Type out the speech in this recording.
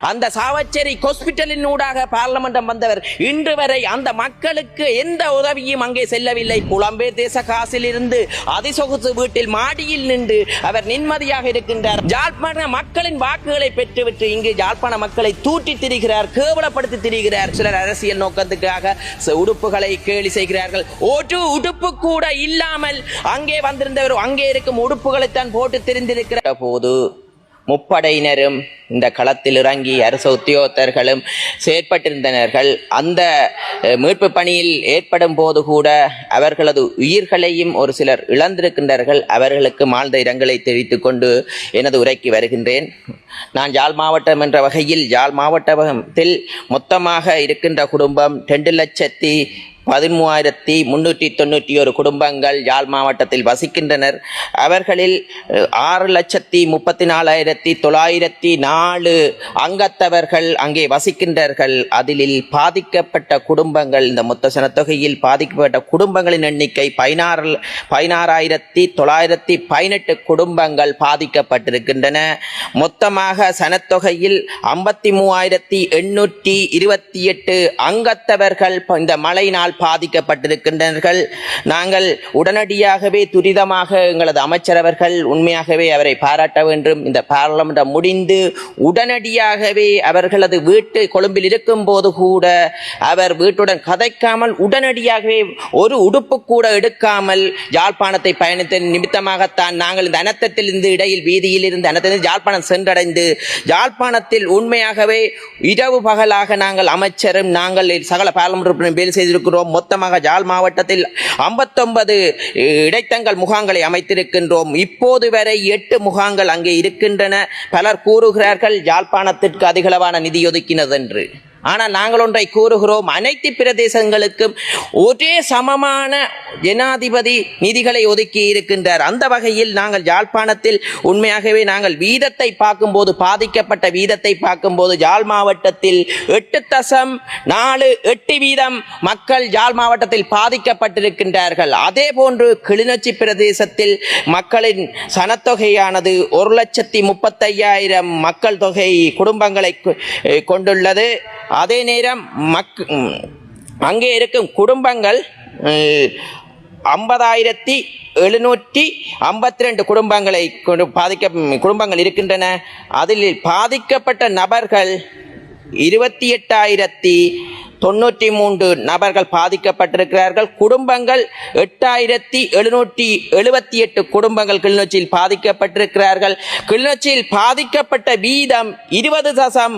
அந்த சாவச்சேரி ஹாஸ்பிட்டலின் ஊடாக பார்லமென்றம் வந்தவர் இன்று வரை அந்த மக்களுக்கு எந்த உதவியும் அங்கே செல்லவில்லை. புலம்பெயர் தேச காசில் இருந்து அதிசொகுசு வீட்டில் மாடியில் நின்று அவர் நிம்மதியாக இருக்கின்றார். யாழ்ப்பாண மக்களின் வாக்குகளை பெற்றுவிட்டு இங்கு யாழ்ப்பாண மக்களை தூட்டி திரிகிறார், கேவலப்படுத்தி திரிகிறார். சிலர் அரசியல் நோக்கத்துக்காக உடுப்புகளை கேலி செய்கிறார்கள். ஒரு உடுப்பு கூட இல்லாமல் அங்கே வந்திருந்தவர் அங்கே இருக்கும் உடுப்புகளைத்தான் போட்டு தெரிந்திருக்கிற போது முப்படையினரும் இந்த களத்தில் இறங்கி அரசு உத்தியோகத்தர்களும் செயற்பட்டிருந்தனர்கள். அந்த மீட்பு பணியில் ஏற்படும் போது கூட அவர்களது உயிர்களையும் ஒரு சிலர் இழந்திருக்கின்றார்கள். அவர்களுக்கு ஆழ்ந்த இரங்கலை தெரிவித்துக் கொண்டு எனது உரைக்கு வருகின்றேன். நான் யாழ் மாவட்டம் என்ற வகையில் யாழ் மாவட்டத்தில் மொத்தமாக இருக்கின்ற குடும்பம் 2,13,391 குடும்பங்கள் யாழ் மாவட்டத்தில் வசிக்கின்றனர். அவர்களில் 6,34,904 அங்கத்தவர்கள் அங்கே வசிக்கின்றார்கள். அதில் பாதிக்கப்பட்ட குடும்பங்கள், இந்த மொத்த சனத்தொகையில் பாதிக்கப்பட்ட குடும்பங்களின் எண்ணிக்கை 16,918 குடும்பங்கள் பாதிக்கப்பட்டிருக்கின்றன. மொத்தமாக சனத்தொகையில் 53,828 அங்கத்தவர்கள் இந்த மழையினால் பாதிக்கப்பட்டிருக்கின்றனர். நாங்கள் உடனடியாகவே துரிதமாக எங்களது அமைச்சர் அவர்கள் உண்மையாகவே அவரை பாராட்ட வேண்டும். இந்த பார்லமென்ட் முடிந்து உடனடியாகவே அவர்களது வீட்டு கொழும்பில் இருக்கும் போது கூட அவர் வீட்டுடன் கதைக்காமல் உடனடியாகவே ஒரு உடுப்பு கூட எடுக்காமல் யாழ்ப்பாணத்தை பயணித்த நிமித்தமாகத்தான் நாங்கள் இந்த அனர்த்தத்திலிருந்து இடையில் வீதியில் இருந்து அனர்த்தத்தில் யாழ்ப்பாணம் சென்றடைந்து யாழ்ப்பாணத்தில் உண்மையாகவே இரவு பகலாக நாங்கள் அமைச்சரும் நாங்கள் சகல பார்லமென்ட் வேலை செய்திருக்கிறோம். மொத்தமாக யாழ் மாவட்டத்தில் 59 இடைத்தங்கள் முகாம்களை அமைத்திருக்கின்றோம். இப்போது வரை 8 முகாம்கள் அங்கே இருக்கின்றன. பலர் கூறுகிறார்கள் யாழ்ப்பாணத்திற்கு அதிகளவான நிதி ஒதுக்கினது என்று. ஆனால் நாங்கள் ஒன்றை கூறுகிறோம், அனைத்து பிரதேசங்களுக்கும் ஒரே சமமான ஜனாதிபதி நிதிகளை ஒதுக்கி இருக்கின்றார். அந்த வகையில் நாங்கள் யாழ்ப்பாணத்தில் உண்மையாகவே நாங்கள் வீதத்தை பார்க்கும்போது, பாதிக்கப்பட்ட வீதத்தை பார்க்கும்போது யாழ் மாவட்டத்தில் 8.48 வீதம் மக்கள் யாழ் மாவட்டத்தில் பாதிக்கப்பட்டிருக்கின்றார்கள். அதே போன்று கிளிநொச்சி பிரதேசத்தில் மக்களின் சனத்தொகையானது 1,35,000 மக்கள் தொகை குடும்பங்களை கொண்டுள்ளது. அதே நேரம் அங்கே இருக்கும் குடும்பங்கள் 50,752 குடும்பங்கள் இருக்கின்றன. அதில் பாதிக்கப்பட்ட நபர்கள் 28,093 நபர்கள் பாதிக்கப்பட்டிருக்கிறார்கள். குடும்பங்கள் 8,778 குடும்பங்கள் கிளிநொச்சியில் பாதிக்கப்பட்டிருக்கிறார்கள். கிளிநொச்சியில் பாதிக்கப்பட்ட வீதம் 20%